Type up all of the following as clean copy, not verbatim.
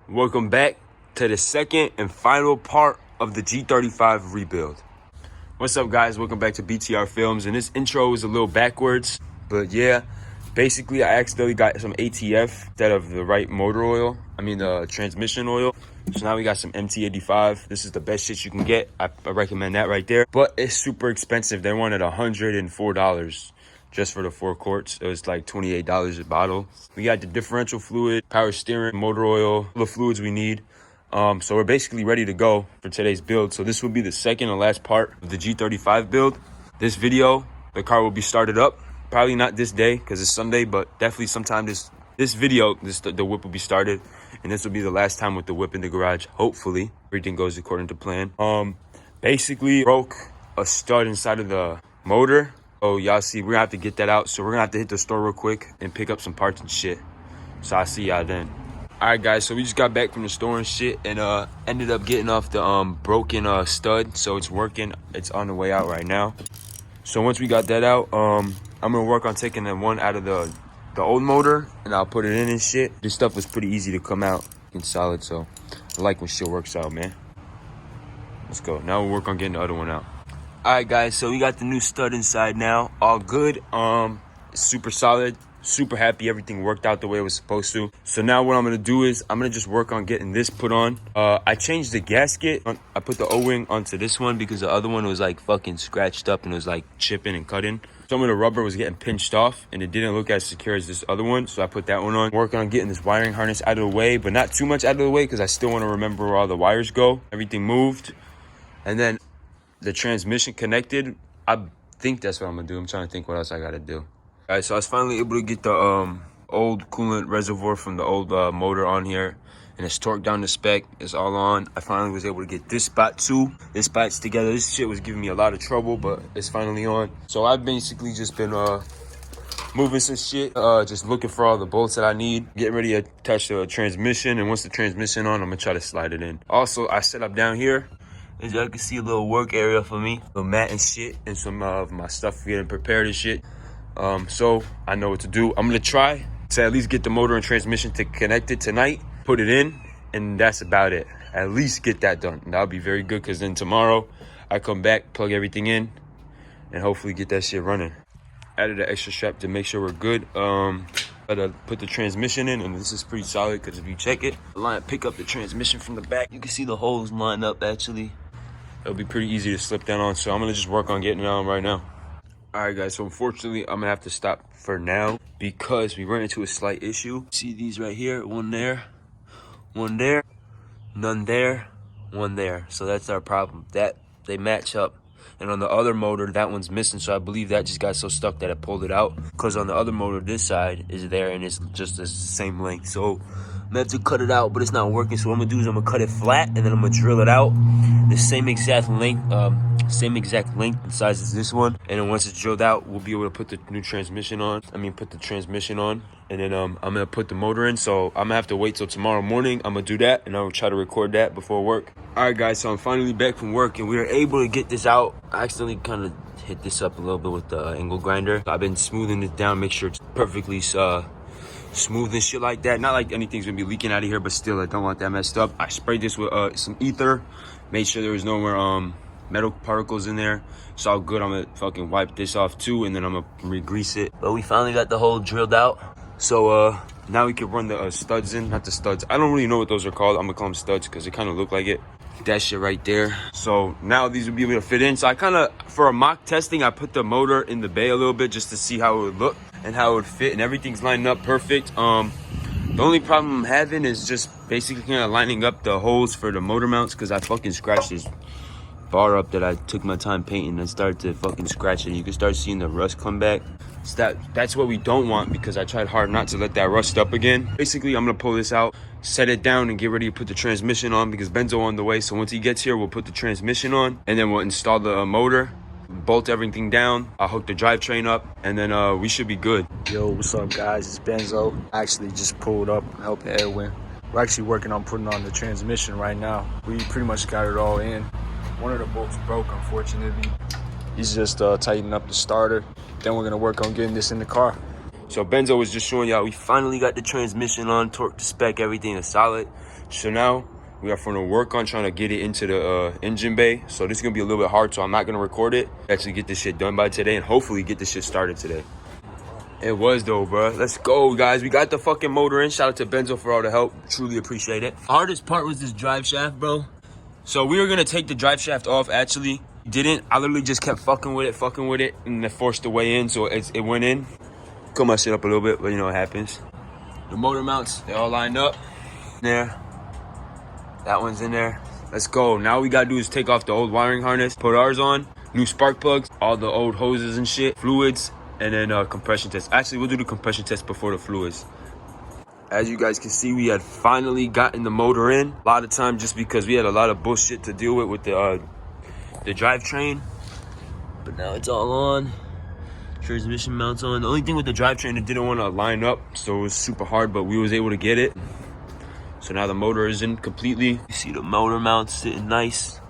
Welcome back to the second and final part of the G35 rebuild. What's up, guys? Welcome back to BTR Films. And this intro is a little backwards, but yeah, basically I accidentally got some ATF instead of the right motor oil. The transmission oil. So now we got some MT85. This is the best shit you can get. I recommend that right there. But it's super expensive. They wanted $104 just for the 4 quarts. It was like $28 a bottle. We got the differential fluid, power steering, motor oil, all the fluids we need. So we're basically ready to go for today's build. So this will be the second and last part of the G35 build. This video, the car will be started up. Probably not this day because it's Sunday, but definitely sometime the whip will be started. And this will be the last time with the whip in the garage. Hopefully everything goes according to plan. Basically broke a stud inside of the motor. So y'all see, we're gonna have to get that out. So we're gonna have to hit the store real quick and pick up some parts and shit. So I'll see y'all then. All right, guys, so we just got back from the store and shit and ended up getting off the broken stud. So it's working. It's on the way out right now. So once we got that out, I'm gonna work on taking the one out of the old motor and I'll put it in and shit. This stuff was pretty easy to come out and solid, so I like when shit works out, man. Let's go. Now we'll work on getting the other one out. All right, guys, so we got the new stud inside now. All good. Super solid. Super happy everything worked out the way it was supposed to. So now what I'm gonna do is I'm gonna just work on getting this put on. I changed the gasket. I put the O-ring onto this one because the other one was like fucking scratched up and it was like chipping and cutting. Some of the rubber was getting pinched off and it didn't look as secure as this other one. So I put that one on. Working on getting this wiring harness out of the way, but not too much out of the way because I still want to remember where all the wires go. Everything moved. And then the transmission connected. I think that's what I'm gonna do. I'm trying to think what else I gotta do. All right, so I was finally able to get the old coolant reservoir from the old motor on here, and it's torqued down to spec. It's all on. I finally was able to get this spot too. This spot's together. This shit was giving me a lot of trouble, but it's finally on. So I've basically just been moving some shit, just looking for all the bolts that I need, getting ready to attach the transmission, and once the transmission on, I'm gonna try to slide it in. Also, I set up down here. As y'all can see, a little work area for me, a mat and shit, and some of my stuff getting prepared and shit. So I know what to do. I'm gonna try to at least get the motor and transmission to connect it tonight, put it in, and that's about it. At least get that done. And that'll be very good because then tomorrow I come back, plug everything in, and hopefully get that shit running. Added an extra strap to make sure we're good. Gotta put the transmission in, and this is pretty solid because if you check it, pick up the transmission from the back, you can see the holes lined up actually. It'll be pretty easy to slip that on, so I'm gonna just work on getting it on right now. All right, guys, so unfortunately, I'm gonna have to stop for now because we ran into a slight issue. See these right here, one there, none there, one there. So that's our problem, that they match up. And on the other motor, that one's missing, so I believe that just got so stuck that it pulled it out. Because on the other motor, this side is there, and it's just the same length. So I'm gonna have to cut it out, but it's not working. So what I'm gonna do is I'm gonna cut it flat, and then I'm gonna drill it out the same exact length and size as this one. And then once it's drilled out, we'll be able to put the new transmission on. Put the transmission on, and then I'm gonna put the motor in. So I'm gonna have to wait till tomorrow morning. I'm gonna do that, and I'll try to record that before work. All right, guys, so I'm finally back from work, and we were able to get this out. I accidentally kind of hit this up a little bit with the angle grinder. I've been smoothing it down, make sure it's perfectly smooth and shit like that. Not like anything's gonna be leaking out of here, but still, I don't want that messed up. I sprayed this with some ether, made sure there was no more metal particles in there. It's all good. I'm gonna fucking wipe this off too, and then I'm gonna re-grease it. But we finally got the hole drilled out. So now we can run the studs in. Not the studs, I don't really know what those are called. I'm gonna call them studs because they kind of look like it. That shit right there. So now these will be able to fit in. So I kind of, for a mock testing, I put the motor in the bay a little bit just to see how it would look and how it would fit, and everything's lining up perfect. The only problem I'm having is just basically kind of lining up the holes for the motor mounts because I fucking scratched this bar up that I took my time painting and started to fucking scratch it. You can start seeing the rust come back. So that's what we don't want because I tried hard not to let that rust up again. Basically, I'm gonna pull this out, set it down, and get ready to put the transmission on because Benzo on the way. So once he gets here, we'll put the transmission on, and then we'll install the motor, bolt everything down. I'll hook the drivetrain up, and then we should be good. Yo, what's up, guys? It's Benzo. I actually just pulled up, helping Edwin. We're actually working on putting on the transmission right now. We pretty much got it all in. One of the bolts broke, unfortunately. He's just tightening up the starter. Then we're gonna work on getting this in the car. So Benzo was just showing y'all we finally got the transmission on, torque to spec, everything is solid. So now we are going to work on trying to get it into the engine bay. So this is going to be a little bit hard, so I'm not going to record it. Actually get this shit done by today and hopefully get this shit started today. It was though, bro. Let's go, guys. We got the fucking motor in. Shout out to Benzo for all the help. Truly appreciate it. Hardest part was this drive shaft, bro. So we were going to take the drive shaft off, actually. Didn't. I literally just kept fucking with it, and then forced the way in, so it went in. Cut my shit up a little bit, but you know what happens. The motor mounts, they all lined up. There. That one's in there. Let's go. Now all we gotta do is take off the old wiring harness, put ours on, new spark plugs, all the old hoses and shit, fluids, and then compression test. Actually, we'll do the compression test before the fluids. As you guys can see, we had finally gotten the motor in. A lot of time just because we had a lot of bullshit to deal with the drivetrain. But now it's all on. Transmission mounts on. The only thing with the drivetrain, it didn't want to line up, so it was super hard, but we was able to get it. So now the motor is in completely. You see the motor mounts sitting nice.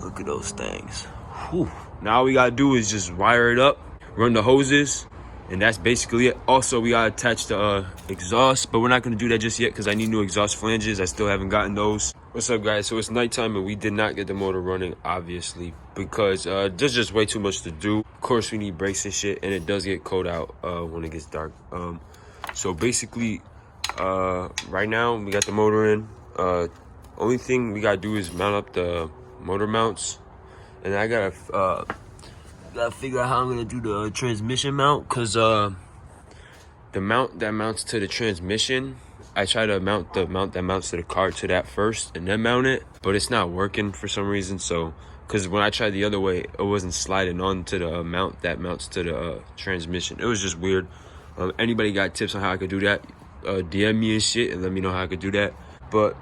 Look at those things. Whew. Now all we gotta do is just wire it up, run the hoses, and that's basically it. Also, we gotta attach the exhaust, but we're not gonna do that just yet because I need new exhaust flanges. I still haven't gotten those. What's up, guys? So it's nighttime and we did not get the motor running, obviously, because there's just way too much to do. Of course, we need brakes and shit, and it does get cold out when it gets dark. So basically, right now we got the motor in. Only thing we gotta do is mount up the motor mounts, and I gotta figure out how I'm gonna do the transmission mount, because the mount that mounts to the transmission, I try to mount the mount that mounts to the car to that first and then mount it, but it's not working for some reason. So because when I tried the other way, it wasn't sliding on to the mount that mounts to the transmission. It was just weird. Anybody got tips on how I could do that, DM me and shit and let me know how I could do that. But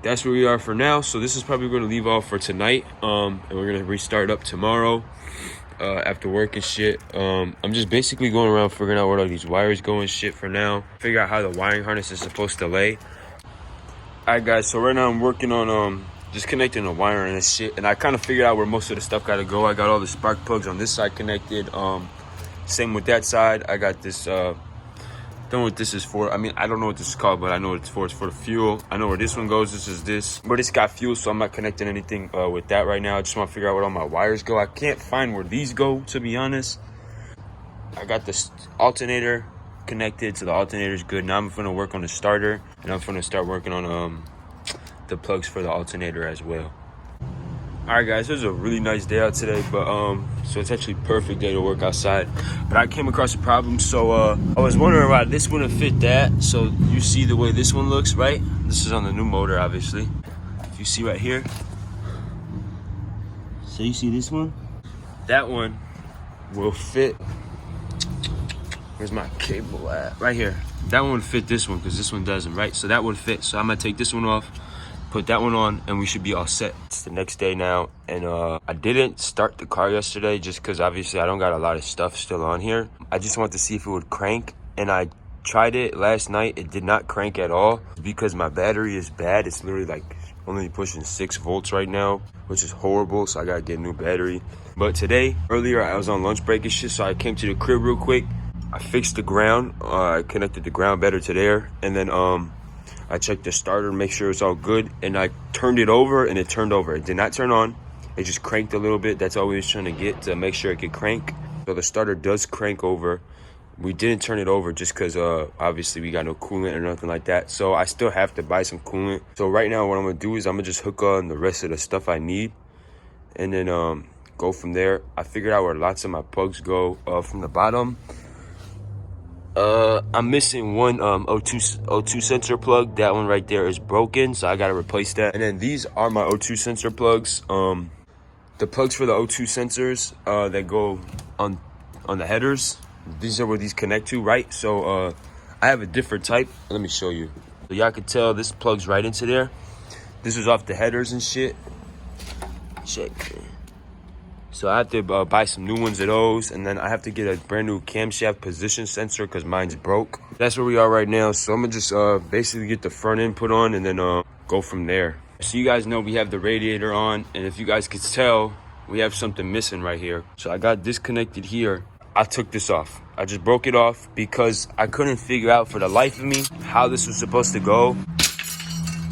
that's where we are for now. So this is probably going to leave off for tonight, and we're going to restart up tomorrow after work and shit. I'm just basically going around figuring out where all these wires go and shit for now. Figure out how the wiring harness is supposed to lay. Alright, guys, so right now I'm working on just connecting the wiring and shit, and I kind of figured out where most of the stuff got to go. I got all the spark plugs on this side connected. Same with that side. I got this don't know what this is for. I mean, I don't know what this is called, but I know what it's for. It's for the fuel. I know where this one goes. This is this. But it's got fuel, so I'm not connecting anything with that right now. I just want to figure out where all my wires go. I can't find where these go, to be honest. I got this alternator connected, so the alternator's good. Now I'm going to work on the starter, and I'm going to start working on the plugs for the alternator as well. All right, guys, it was a really nice day out today, but so it's actually a perfect day to work outside. But I came across a problem, so I was wondering why this wouldn't fit that. So you see the way this one looks, right? This is on the new motor, obviously. If you see right here. So you see this one? That one will fit. Where's my cable at? Right here. That one would fit this one because this one doesn't, right? So that would fit. So I'm gonna take this one off, put that one on, and we should be all set. It's the next day now, and I didn't start the car yesterday just because obviously I don't got a lot of stuff still on here. I just wanted to see if it would crank, and I tried it last night. It did not crank at all because my battery is bad. It's literally like only pushing 6 volts right now, which is horrible, so I gotta get a new battery. But today, earlier, I was on lunch break and shit, so I came to the crib real quick. I fixed the ground. I connected the ground better to there, and then I checked the starter to make sure it's all good, and I turned it over, and it turned over. It did not turn on. It just cranked a little bit. That's all we was trying to get, to make sure it could crank. So the starter does crank over. We didn't turn it over just because obviously we got no coolant or nothing like that. So I still have to buy some coolant. So right now what I'm going to do is I'm going to just hook on the rest of the stuff I need, and then go from there. I figured out where lots of my plugs go from the bottom. I'm missing one O2 sensor plug. That one right there is broken, so I gotta replace that. And then these are my O2 sensor plugs. The plugs for the O2 sensors that go on the headers. These are where these connect to, right? So I have a different type. Let me show you. So y'all can tell this plugs right into there. This is off the headers and shit. Check. So I have to buy some new ones of those, and then I have to get a brand new camshaft position sensor because mine's broke. That's where we are right now. So I'm gonna just basically get the front end put on, and then go from there. So you guys know we have the radiator on, and if you guys could tell, we have something missing right here. So I got disconnected here. I took this off. I just broke it off because I couldn't figure out for the life of me how this was supposed to go.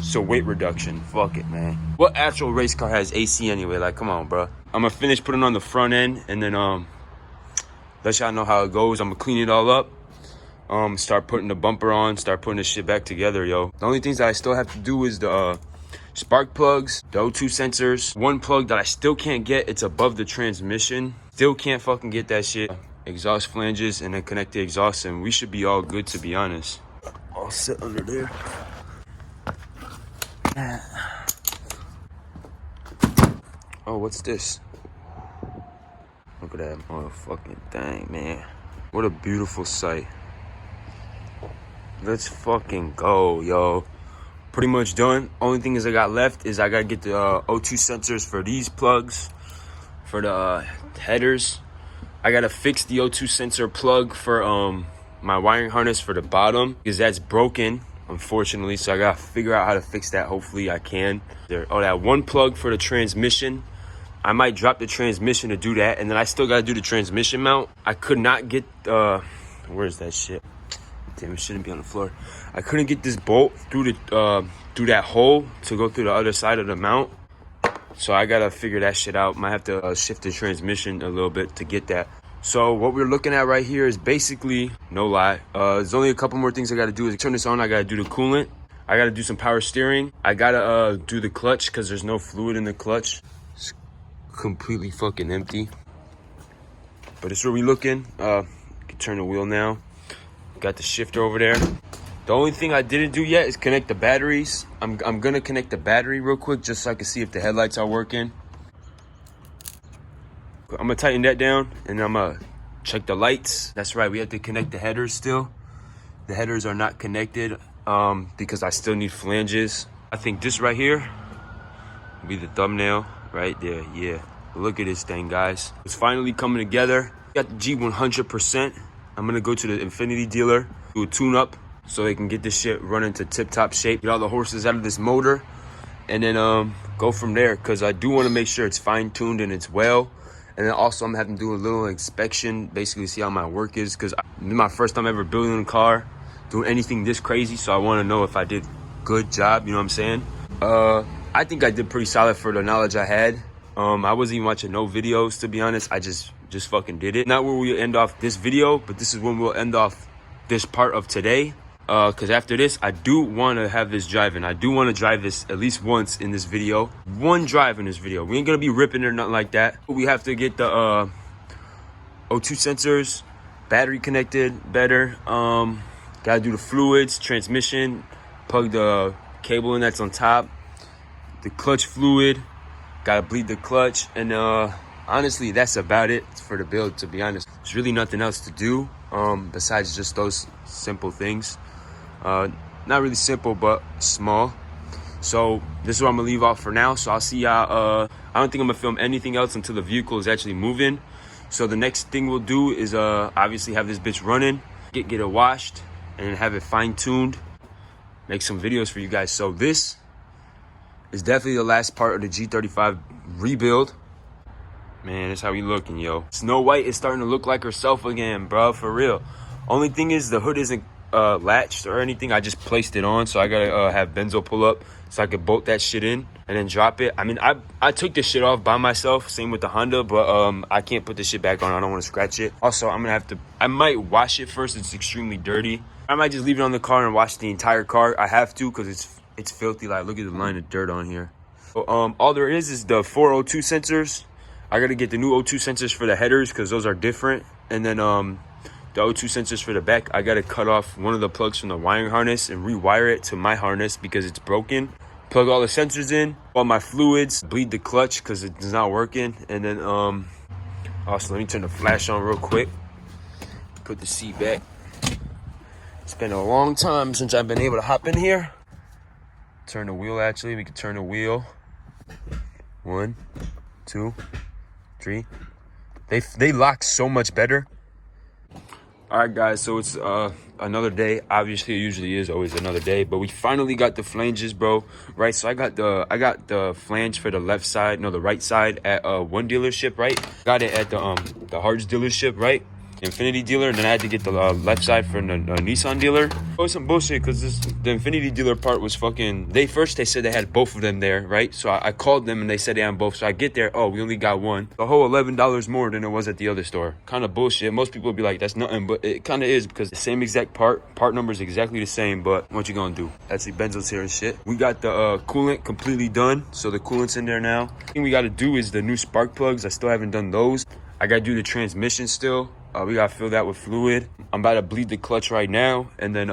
So weight reduction, fuck it, man. What actual race car has AC anyway? Like, come on, bro. I'm gonna finish putting on the front end and then let y'all know how it goes. I'm gonna clean it all up. Start putting the bumper on, start putting this shit back together, yo. The only things that I still have to do is the spark plugs, the O2 sensors. One plug that I still can't get, it's above the transmission. Still can't fucking get that shit. Exhaust flanges and then connect the exhaust and we should be all good, to be honest. I'll sit under there. Oh, what's this? Look at that motherfucking thing, man. What a beautiful sight. Let's fucking go, yo. Pretty much done. Only thing is I got left is I gotta get the O2 sensors for these plugs, for the headers. I gotta fix the O2 sensor plug for my wiring harness for the bottom because that's broken, unfortunately. So I gotta figure out how to fix that. Hopefully I can. Oh, that one plug for the transmission. I might drop the transmission to do that, and then I still gotta do the transmission mount. I could not get where's that shit? Damn, it shouldn't be on the floor. I couldn't get this bolt through that hole to go through the other side of the mount. So I gotta figure that shit out. Might have to shift the transmission a little bit to get that. So what we're looking at right here is basically, no lie, there's only a couple more things I gotta do. Is turn this on, I gotta do the coolant. I gotta do some power steering. I gotta do the clutch because there's no fluid in the clutch. It's completely fucking empty. But it's really looking. Can turn the wheel now. Got the shifter over there. The only thing I didn't do yet is connect the batteries. I'm gonna connect the battery real quick just so I can see if the headlights are working. I'm gonna tighten that down and I'm gonna check the lights. That's right, we have to connect the headers still. The headers are not connected because I still need flanges. I think this right here will be the thumbnail right there. Yeah, look at this thing, guys. It's finally coming together. Got the G 100%. I'm gonna go to the Infinity dealer, do a tune-up so they can get this shit running to tip-top shape, get all the horses out of this motor, and then go from there, because I do want to make sure it's fine-tuned and it's well. And then also I'm having to do a little inspection, basically see how my work is, because this is my first time ever building a car, doing anything this crazy, so I want to know if I did good job, you know what I'm saying? I think I did pretty solid for the knowledge I had. I wasn't even watching no videos, to be honest. I just fucking did it. Not where we end off this video, but this is when we'll end off this part of today. Because after this, I do want to have this driving. I do want to drive this at least once in this video. One drive in this video. We ain't gonna be ripping or nothing like that. We have to get the O2 sensors, battery connected better. Gotta do the fluids, transmission, plug the cable in that's on top, the clutch fluid, gotta bleed the clutch, and honestly, that's about it for the build, to be honest. There's really nothing else to do besides just those simple things. Not really simple, but small. So this is what I'm gonna leave off for now. So I'll see y'all. I don't think I'm gonna film anything else until the vehicle is actually moving. So the next thing we'll do is obviously have this bitch running, get it washed, and have it fine-tuned, make some videos for you guys. So this is definitely the last part of the G35 rebuild. Man, that's how we looking, yo. Snow White is starting to look like herself again, bro, for real. Only thing is the hood isn't latched or anything. I just placed it on, so I gotta have Benzo pull up so I could bolt that shit in and then drop it. I mean, I took this shit off by myself, same with the Honda, but I can't put this shit back on. I don't want to scratch it. Also, I'm gonna have to, I might wash it first. It's extremely dirty. I might just leave it on the car and wash the entire car. I have to, because it's filthy. Like, look at the line of dirt on here. So, all there is the 4 O2 sensors. I gotta get the new O2 sensors for the headers because those are different. And then the O2 sensors for the back, I gotta cut off one of the plugs from the wiring harness and rewire it to my harness because it's broken. Plug all the sensors in, all my fluids, bleed the clutch because it's not working. And then also let me turn the flash on real quick. Put the seat back. It's been a long time since I've been able to hop in here. Turn the wheel, actually. We can turn the wheel. 1, 2, 3. They lock so much better. All right, guys, so it's another day. Obviously, it usually is always another day, but we finally got the flanges, bro. Right, so I got the flange for the left side, no, the right side at one dealership, right? Got it at the Hards dealership, right? Infinity dealer, and then I had to get the left side from the Nissan dealer. It was some bullshit because the Infinity dealer part was fucking. They said they had both of them there, right? So I called them and they said they had both. So I get there, oh, we only got one. The whole $11 more than it was at the other store. Kind of bullshit. Most people would be like, that's nothing, but it kind of is because the same exact part number is exactly the same. But what you gonna do? Actually, Benzo's here and shit. We got the coolant completely done, so the coolant's in there now. The thing we got to do is the new spark plugs. I still haven't done those. I got to do the transmission still. We got to fill that with fluid. I'm about to bleed the clutch right now and then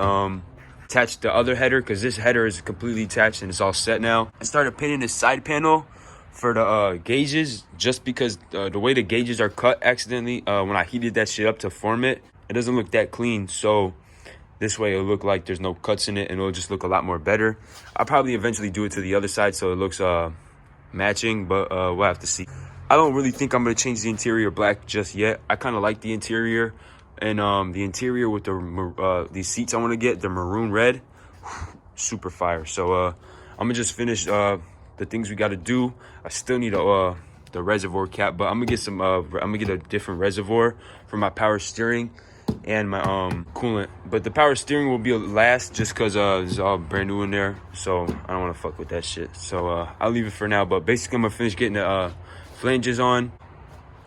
attach the other header because this header is completely attached and it's all set now. I started painting the side panel for the gauges just because the way the gauges are cut accidentally when I heated that shit up to form it, it doesn't look that clean. So this way it'll look like there's no cuts in it and it'll just look a lot more better. I'll probably eventually do it to the other side so it looks matching, but we'll have to see. I don't really think I'm going to change the interior black just yet. I kind of like the interior. And the interior with these seats I want to get, the maroon red, super fire. So I'm going to just finish the things we got to do. I still need the reservoir cap, but I'm going to get some, I'm going to get a different reservoir for my power steering and my coolant. But the power steering will be last just because it's all brand new in there. So I don't want to fuck with that shit. So I'll leave it for now. But basically I'm going to finish getting the flanges on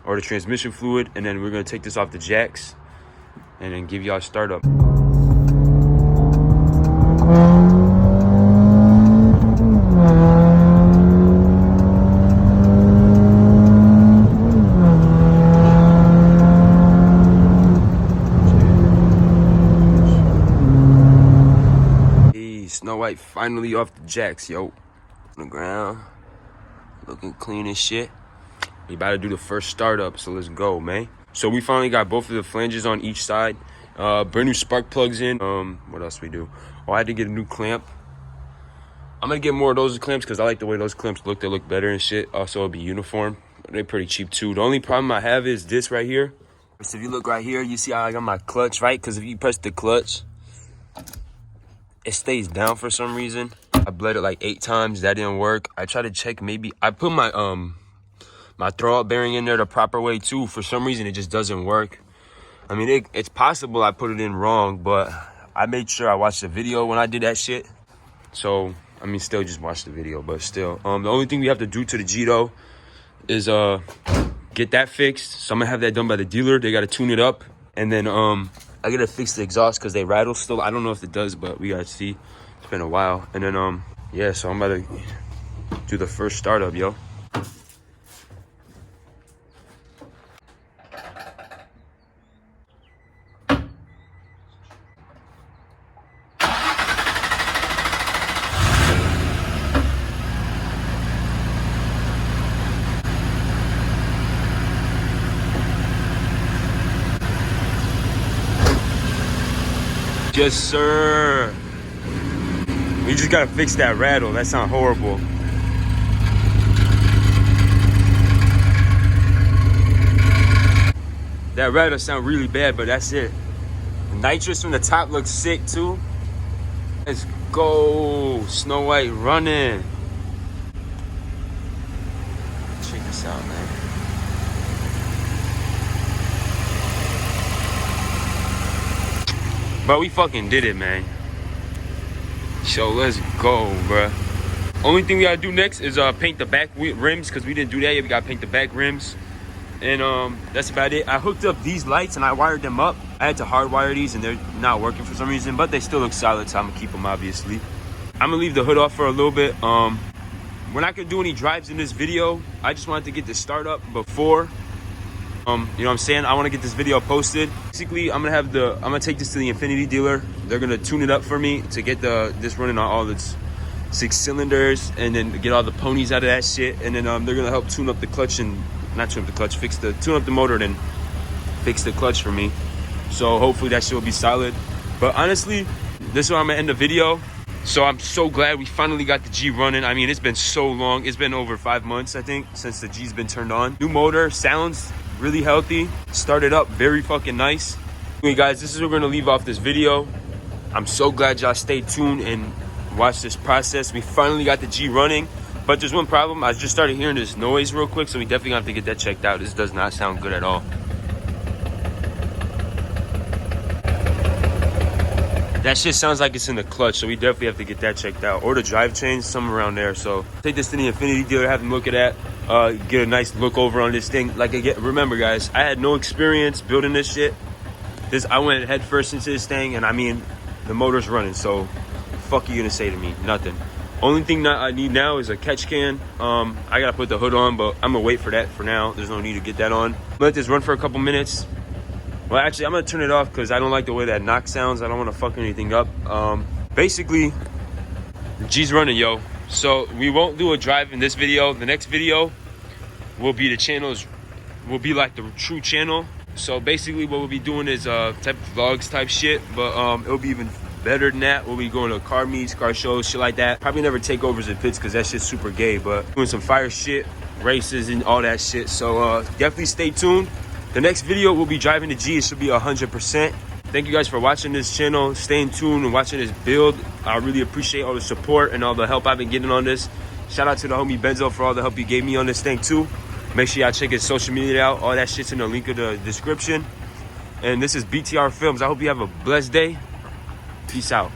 or the transmission fluid, and then we're going to take this off the jacks and then give y'all a startup. Hey, Snow White finally off the jacks, yo. On the ground, looking clean as shit. We about to do the first startup, so let's go, man. So we finally got both of the flanges on each side. Brand new spark plugs in. What else we do? Oh, I had to get a new clamp. I'm gonna get more of those clamps because I like the way those clamps look. They look better and shit. Also, it'll be uniform. They're pretty cheap too. The only problem I have is this right here. So if you look right here, you see how I got my clutch, right? Because if you press the clutch, it stays down for some reason. I bled it like 8 times. That didn't work. I tried to check maybe. I put my my throwout bearing in there the proper way too. For some reason, it just doesn't work. I mean, it's possible I put it in wrong, but I made sure I watched the video when I did that shit. So, I mean, still just watch the video, but still. The only thing we have to do to the G though is get that fixed. So I'm gonna have that done by the dealer. They gotta tune it up. And then I gotta fix the exhaust because they rattle still. I don't know if it does, but we gotta see. It's been a while. And then yeah, so I'm about to do the first startup, yo. Yes, sir. We just gotta fix that rattle. That sounds horrible. That rattle sound really bad, but that's it. The nitrous from the top looks sick too. Let's go. Snow White running. Check this out, man. But we fucking did it, man. So let's go, bruh. Only thing we gotta do next is paint the back rims because we didn't do that yet. We gotta paint the back rims. And that's about it. I hooked up these lights and I wired them up. I had to hardwire these and they're not working for some reason, but they still look solid, so I'm gonna keep them obviously. I'm gonna leave the hood off for a little bit. We're not gonna do any drives in this video. I just wanted to get this start up before. You know what I'm saying? I want to get this video posted. Basically, I'm gonna take this to the Infinity dealer. They're gonna tune it up for me to get this running on all its 6 cylinders, and then get all the ponies out of that shit. And then they're gonna help tune up the clutch and not tune up the clutch, tune up the motor, and then fix the clutch for me. So hopefully that shit will be solid. But honestly, this is where I'm gonna end the video. So I'm so glad we finally got the G running. I mean, it's been so long. It's been over 5 months, I think, since the G's been turned on. New motor, sounds really healthy. Started up very fucking nice. Anyway, guys, this is where we're gonna leave off this video. I'm so glad y'all stayed tuned and watched this process. We finally got the G running, but there's one problem. I just started hearing this noise real quick, so we definitely have to get that checked out. This does not sound good at all. That shit sounds like it's in the clutch, so we definitely have to get that checked out. Or the drive chain, somewhere around there. So take this to the Infinity dealer, have them look at that, get a nice look over on this thing. Like, remember guys, I had no experience building this shit. I went head first into this thing, and I mean, the motor's running, so fuck you gonna say to me? Nothing. Only thing that I need now is a catch can. I gotta put the hood on, but I'm gonna wait for that for now. There's no need to get that on. Let this run for a couple minutes. Well, actually, I'm gonna turn it off because I don't like the way that knock sounds. I don't want to fuck anything up. Basically, the G's running, yo. So we won't do a drive in this video. The next video will be will be like the true channel. So basically, what we'll be doing is type vlogs type shit, but it'll be even better than that. We'll be going to car meets, car shows, shit like that. Probably never takeovers at pits because that shit's super gay, but doing some fire shit, races, and all that shit. So definitely stay tuned. The next video will be driving the G. It should be 100%. Thank you guys for watching this channel, staying tuned and watching this build. I really appreciate all the support and all the help I've been getting on this. Shout out to the homie Benzo for all the help he gave me on this thing too. Make sure y'all check his social media out. All that shit's in the link of the description. And this is BTR Films. I hope you have a blessed day. Peace out.